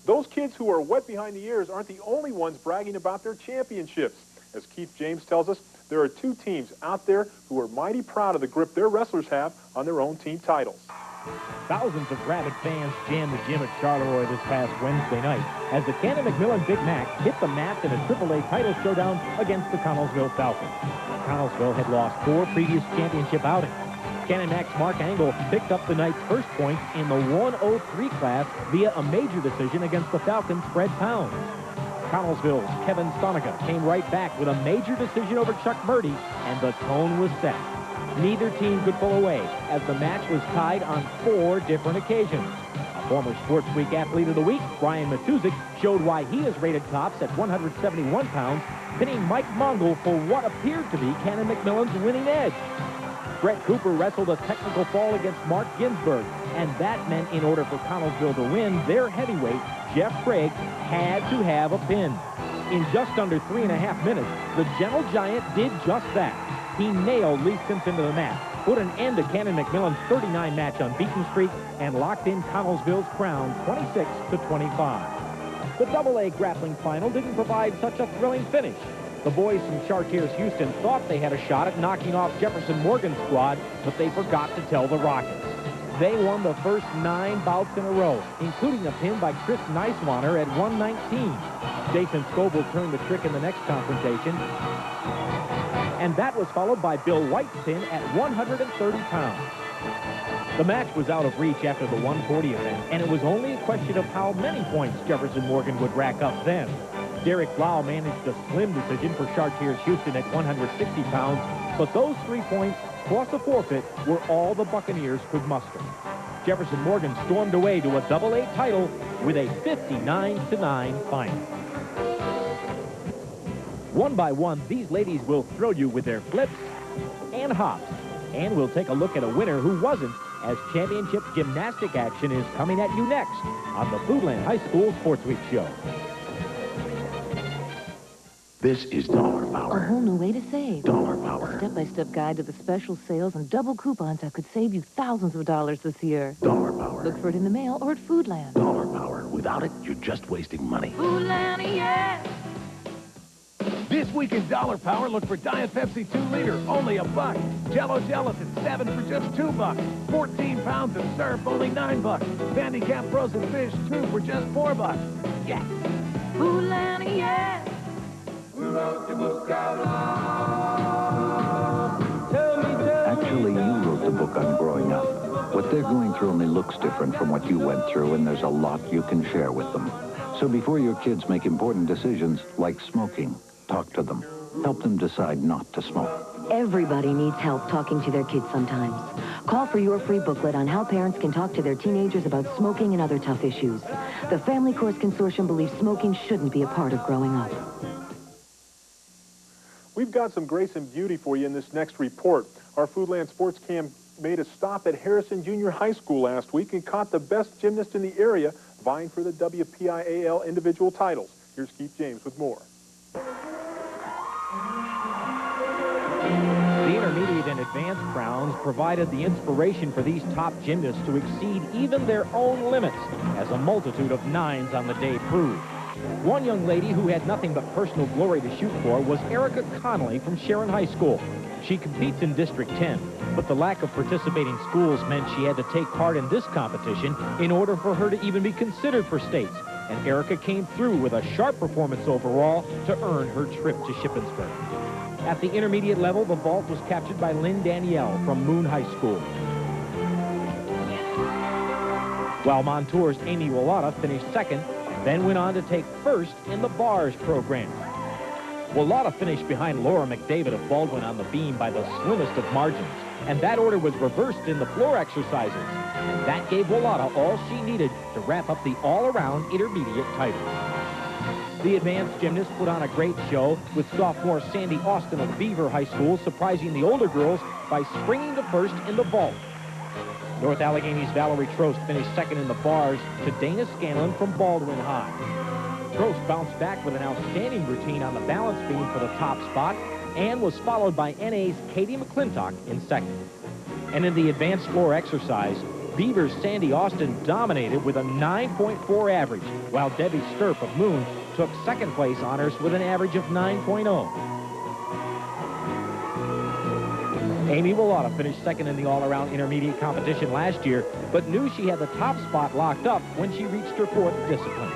I: Those kids who are wet behind the ears aren't the only ones bragging about their championships. As Keith James tells us, there are two teams out there who are mighty proud of the grip their wrestlers have on their own team titles.
J: Thousands of rabid fans jammed the gym at Charleroi this past Wednesday night as the Canon McMillan Big Mac hit the mat in a AAA title showdown against the Connellsville Falcons. Connellsville had lost 4 previous championship outings. Canon Mac's Mark Angle picked up the night's first points in the 103 class via a major decision against the Falcons' Fred Pounds. Connellsville's Kevin Stonica came right back with a major decision over Chuck Murdy, and the tone was set. Neither team could pull away as the match was tied on 4 different occasions. A former Sports Week Athlete of the Week, Brian Matuzik, showed why he is rated tops at 171 pounds, pinning Mike Mongol for what appeared to be Canon McMillan's winning edge. Brett Cooper wrestled a technical fall against Mark Ginsburg, and that meant in order for Connellsville to win, their heavyweight, Jeff Craig, had to have a pin. In just under 3.5 minutes, the Gentle Giant did just that. He nailed Lee Simpson to the mat, put an end to Canon McMillan's 39-match unbeaten streak, and locked in Connellsville's crown 26-25. The AA grappling final didn't provide such a thrilling finish. The boys from Chartiers Houston thought they had a shot at knocking off Jefferson Morgan's squad, but they forgot to tell the Rockets. They won the first 9 bouts in a row, including a pin by Chris Neiswaner at 119. Jason Scoble turned the trick in the next confrontation, and that was followed by Bill White's pin at 130 pounds. The match was out of reach after the 140 event, and it was only a question of how many points Jefferson Morgan would rack up then. Derek Blau managed a slim decision for Chartiers Houston at 160 pounds, but those 3 points plus a forfeit were all the Buccaneers could muster. Jefferson Morgan stormed away to a AA title with a 59-9 final. One by one, these ladies will thrill you with their flips and hops, and we'll take a look at a winner who wasn't, as championship gymnastic action is coming at you next on the Foodland High School Sports Week show.
L: This is Dollar Power.
M: A whole new way to save.
L: Dollar Power.
M: A step-by-step guide to the special sales and double coupons that could save you thousands of dollars this year.
L: Dollar Power.
M: Look for it in the mail or at Foodland.
L: Dollar Power. Without it, you're just wasting money.
M: Foodland, yeah!
N: This week in Dollar Power, look for Diet Pepsi 2-liter, only $1. Jell-O Gelatin, 7 for just $2. 14 pounds of Surf, only $9. Handicap frozen fish, 2 for just $4. Yes!
M: Foodland, yeah!
S: Actually, you wrote the book on growing up. What they're going through only looks different from what you went through, and there's a lot you can share with them. So before your kids make important decisions, like smoking, talk to them. Help them decide not to smoke.
T: Everybody needs help talking to their kids sometimes. Call for your free booklet on how parents can talk to their teenagers about smoking and other tough issues. The Family Course Consortium believes smoking shouldn't be a part of growing up.
I: We've got some grace and beauty for you in this next report. Our Foodland Sports Cam made a stop at Harrison Junior High School last week and caught the best gymnast in the area vying for the WPIAL individual titles. Here's Keith James with more.
J: The intermediate and advanced crowns provided the inspiration for these top gymnasts to exceed even their own limits, as a multitude of 9s on the day proved. One young lady who had nothing but personal glory to shoot for was Erica Connolly from Sharon High School. She competes in District 10, but the lack of participating schools meant she had to take part in this competition in order for her to even be considered for states. and Erica came through with a sharp performance overall to earn her trip to Shippensburg. At the intermediate level, the vault was captured by Lynn Danielle from Moon High School, while Montour's Amy Willata finished second, then went on to take first in the bars program. Willata finished behind Laura McDavid of Baldwin on the beam by the slimmest of margins, and that order was reversed in the floor exercises. That gave Willata all she needed to wrap up the all-around intermediate title. The advanced gymnast put on a great show, with sophomore Sandy Austin of Beaver High School surprising the older girls by springing to first in the vault. North Allegheny's Valerie Trost finished second in the bars to Dana Scanlon from Baldwin High. Trost bounced back with an outstanding routine on the balance beam for the top spot and was followed by NA's Katie McClintock in second. And in the advanced floor exercise, Beaver's Sandy Austin dominated with a 9.4 average, while Debbie Sturp of Moon took second place honors with an average of 9.0. Amy Willata finished second in the all-around intermediate competition last year, but knew she had the top spot locked up when she reached her fourth discipline.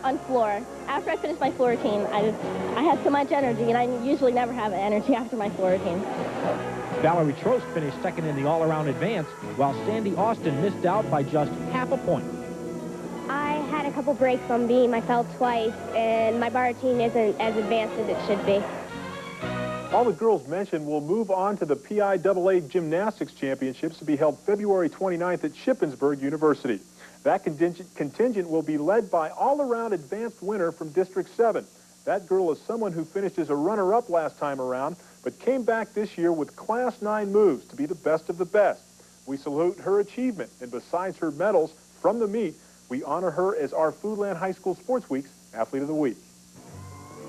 U: On floor. After I finished my floor routine, I had so much energy, and I usually never have energy after my floor routine.
J: Valerie Trost finished second in the all-around advance, while Sandy Austin missed out by just half a point.
U: I had a couple breaks on beam. I fell twice, and my bar routine isn't as advanced as it should be.
I: All the girls mentioned will move on to the PIAA Gymnastics Championships to be held February 29th at Shippensburg University. That contingent will be led by all-around advanced winner from District 7. That girl is someone who finished as a runner-up last time around, but came back this year with Class 9 moves to be the best of the best. We salute her achievement, and besides her medals from the meet, we honor her as our Foodland High School Sports Week's Athlete of the Week.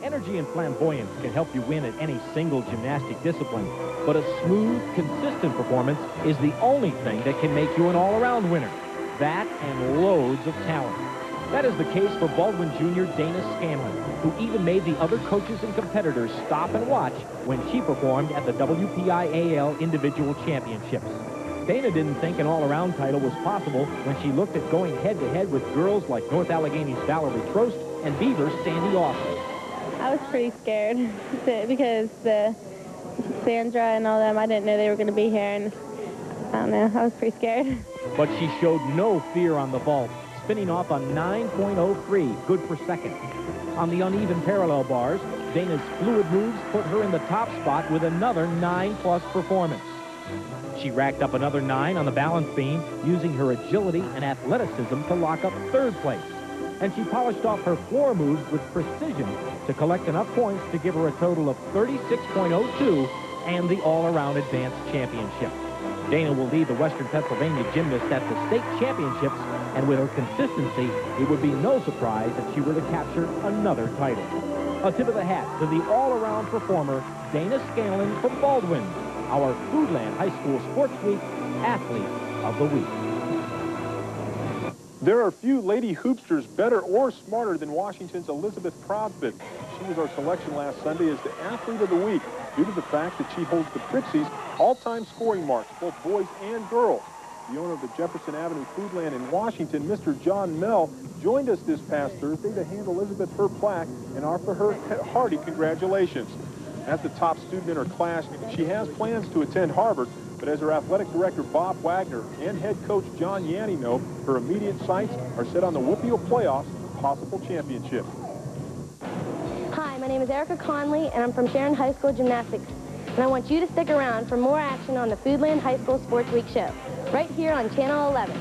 J: Energy and flamboyance can help you win at any single gymnastic discipline, but a smooth, consistent performance is the only thing that can make you an all-around winner. That and loads of talent. That is the case for Baldwin Jr. Dana Scanlon, who even made the other coaches and competitors stop and watch when she performed at the WPIAL Individual Championships. Dana didn't think an all-around title was possible when she looked at going head-to-head with girls like North Allegheny's Valerie Trost and Beaver's Sandy Austin.
U: I was pretty scared because Sandra and all them, I didn't know they were going to be here, and I don't know, I was pretty scared.
J: But she showed no fear on the vault, spinning off a 9.03, good for second. On the uneven parallel bars, Dana's fluid moves put her in the top spot with another 9+ performance. She racked up another 9 on the balance beam, using her agility and athleticism to lock up third place. And she polished off her floor moves with precision to collect enough points to give her a total of 36.02 and the all-around advanced championship. Dana will lead the Western Pennsylvania gymnasts at the state championships, and with her consistency, it would be no surprise if she were to capture another title. A tip of the hat to the all-around performer, Dana Scanlon from Baldwin, our Foodland High School Sports Week Athlete of the Week.
I: There are few lady hoopsters better or smarter than Washington's Elizabeth Proudfit. She was our selection last Sunday as the Athlete of the Week due to the fact that she holds the Prixies' all-time scoring marks, both boys and girls. The owner of the Jefferson Avenue Foodland in Washington, Mr. John Mell, joined us this past Thursday to hand Elizabeth her plaque and offer her hearty congratulations. As the top student in her class, she has plans to attend Harvard, but as her athletic director, Bob Wagner, and head coach John Yanni know, her immediate sights are set on the WPIAL playoffs and possible championship.
U: Hi, my name is Erica Conley, and I'm from Sharon High School Gymnastics. And I want you to stick around for more action on the Foodland High School Sports Week show, right here on Channel 11.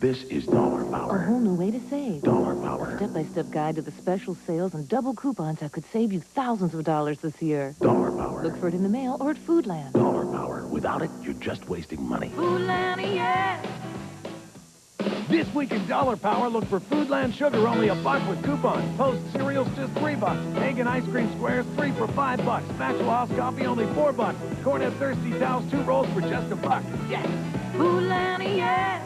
L: This is Dollar Power.
T: A whole new way to save.
L: Dollar Power.
T: A step-by-step guide to the special sales and double coupons that could save you thousands of dollars this year.
L: Dollar Power.
T: Look for it in the mail or at Foodland.
L: Dollar Power. Without it, you're just wasting money.
N: Foodland, yeah! This week in Dollar Power, look for Foodland Sugar, only $1 with coupons. Post cereals, just $3. Egg and ice cream squares, 3 for $5. Maxwell House coffee, only $4. Cornet Thirsty Towels, 2 rolls for just $1. Yes! Foodland, yeah!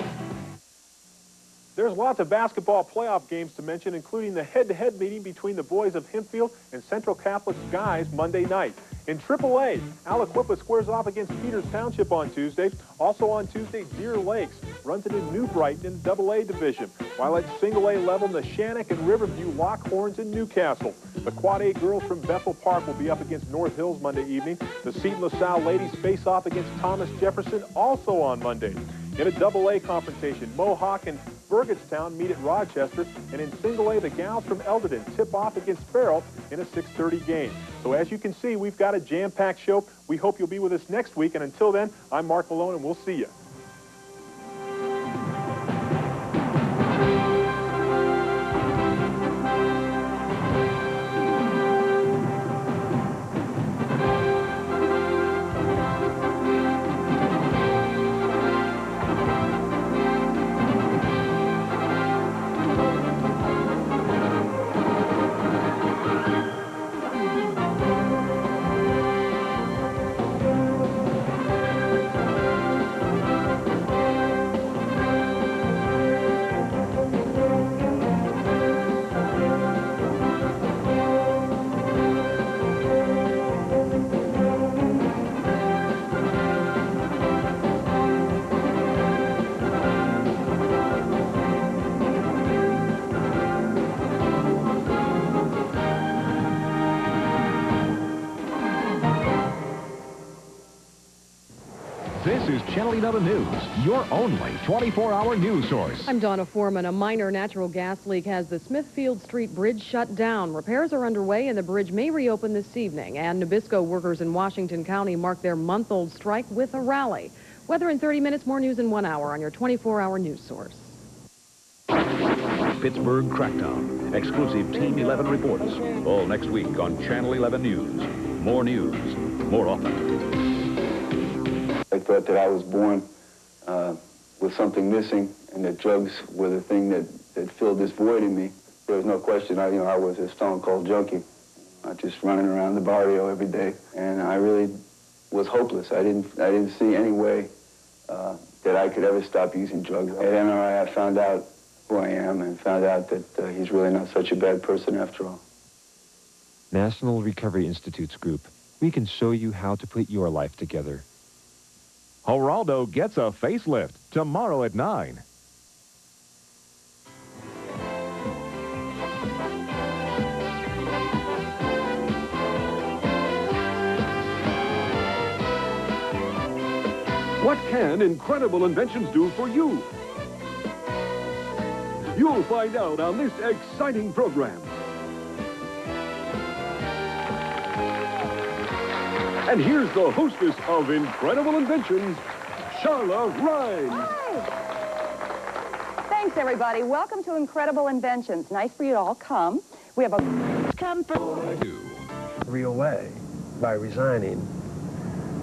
I: There's lots of basketball playoff games to mention, including the head-to-head meeting between the boys of Hempfield and Central Catholic Skies Monday night. In AAA, Aliquippa squares off against Peters Township on Tuesday. Also on Tuesday, Deer Lakes runs into New Brighton in the AA division. While at single A level, Neshannock and Riverview lock horns in Newcastle. The Quad A girls from Bethel Park will be up against North Hills Monday evening. The Seton LaSalle ladies face off against Thomas Jefferson also on Monday. In a AA confrontation, Mohawk and Burgettstown meet at Rochester, and in single A, the gals from Elderton tip off against Farrell in a 6:30 game. So as you can see, we've got a jam-packed show. We hope you'll be with us next week, and until then, I'm Mark Malone, and we'll see you.
J: This is Channel 11 News, your only 24-hour news source.
C: I'm Donna Foreman. A minor natural gas leak has the Smithfield Street Bridge shut down. Repairs are underway and the bridge may reopen this evening. And Nabisco workers in Washington County mark their month-old strike with a rally. Weather in 30 minutes, more news in 1 hour on your 24-hour news source.
L: Pittsburgh Crackdown. Exclusive Team 11 reports. All next week on Channel 11 News. More news, more often.
V: I thought that I was born with something missing, and that drugs were the thing that filled this void in me. There was no question. I was a stone cold junkie, just running around the barrio every day, and I really was hopeless. I didn't see any way that I could ever stop using drugs. At NRI, I found out who I am and found out that he's really not such a bad person after all.
W: National Recovery Institute's group. We can show you how to put your life together.
L: Geraldo gets a facelift tomorrow at 9.
X: What can incredible inventions do for you? You'll find out on this exciting program. And here's the hostess of Incredible Inventions, Charla Rhymes.
D: Thanks, everybody. Welcome to Incredible Inventions. Nice for you to all come. We have a... Come from...
Y: Real way by resigning.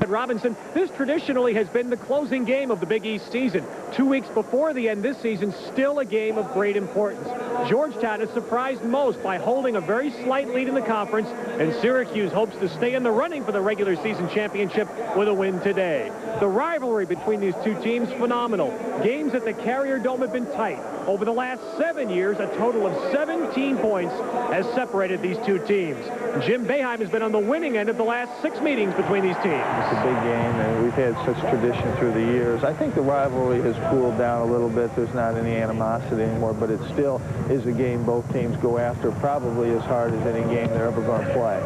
N: Robinson, this traditionally has been the closing game of the Big East season. 2 weeks before the end this season, still a game of great importance. Georgetown is surprised most by holding a very slight lead in the conference, and Syracuse hopes to stay in the running for the regular season championship with a win today. The rivalry between these two teams, phenomenal. Games at the Carrier Dome have been tight. Over the last 7 years, a total of 17 points has separated these two teams. Jim Boeheim has been on the winning end of the last 6 meetings between these teams.
Q: It's a big game, and we've had such tradition through the years. I think the rivalry has cooled down a little bit. There's not any animosity anymore, but it still is a game both teams go after probably as hard as any game they're ever going to play.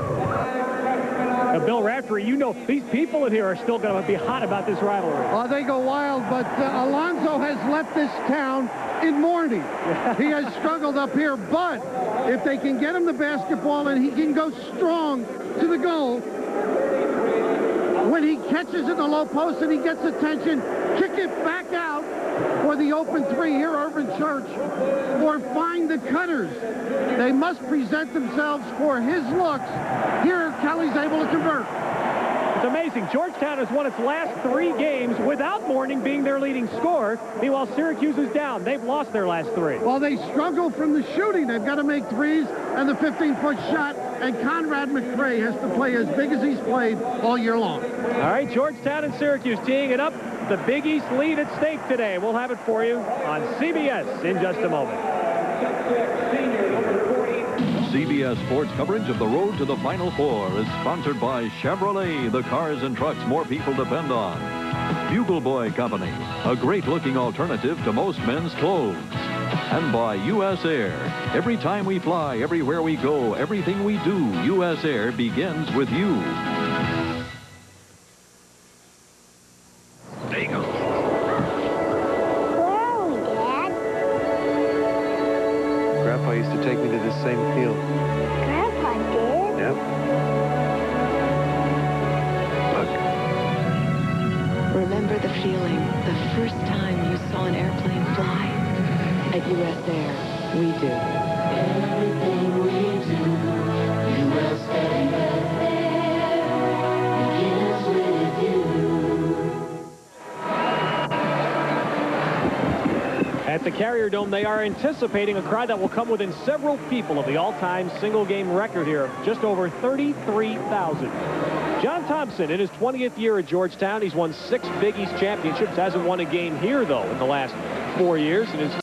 N: Now, Bill Raftery, you know these people in here are still going to be hot about this rivalry.
B: Oh, they go wild, but Alonzo has left this town in mourning. He has struggled up here, but if they can get him the basketball and he can go strong to the goal, when he catches in the low post and he gets attention, kick it back out for the open three here, Irvin Church, or find the cutters. They must present themselves for his looks. Here, Kelly's able to convert.
N: It's amazing. Georgetown has won its last 3 games without Mourning being their leading scorer. Meanwhile, Syracuse is down. They've lost their last 3.
B: Well, they struggle from the shooting. They've got to make threes and the 15-foot shot, and Conrad McRae has to play as big as he's played all year long.
N: All right, Georgetown and Syracuse teeing it up.
A: the Big East lead at stake today. We'll have it for you on CBS in just a moment.
L: CBS Sports coverage of the road to the Final Four is sponsored by Chevrolet, the cars and trucks more people depend on. Bugle Boy Company, a great-looking alternative to most men's clothes. And by U.S. Air. Every time we fly, everywhere we go, everything we do, U.S. Air begins with you.
S: There you go.
U: Where are we, Dad?
Y: Grandpa used to take me to this same field.
U: Grandpa did?
Y: Yep.
E: Remember the feeling the first time you saw an airplane fly? At U.S. Air, we do.
B: Everything we do, U.S. Air begins with you.
A: At the Carrier Dome, they are anticipating a crowd that will come within several people of the all-time single-game record here of just over 33,000. John Thompson, in his 20th year at Georgetown, he's won 6 Big East championships. Hasn't won a game here, though, in the last 4 years. In his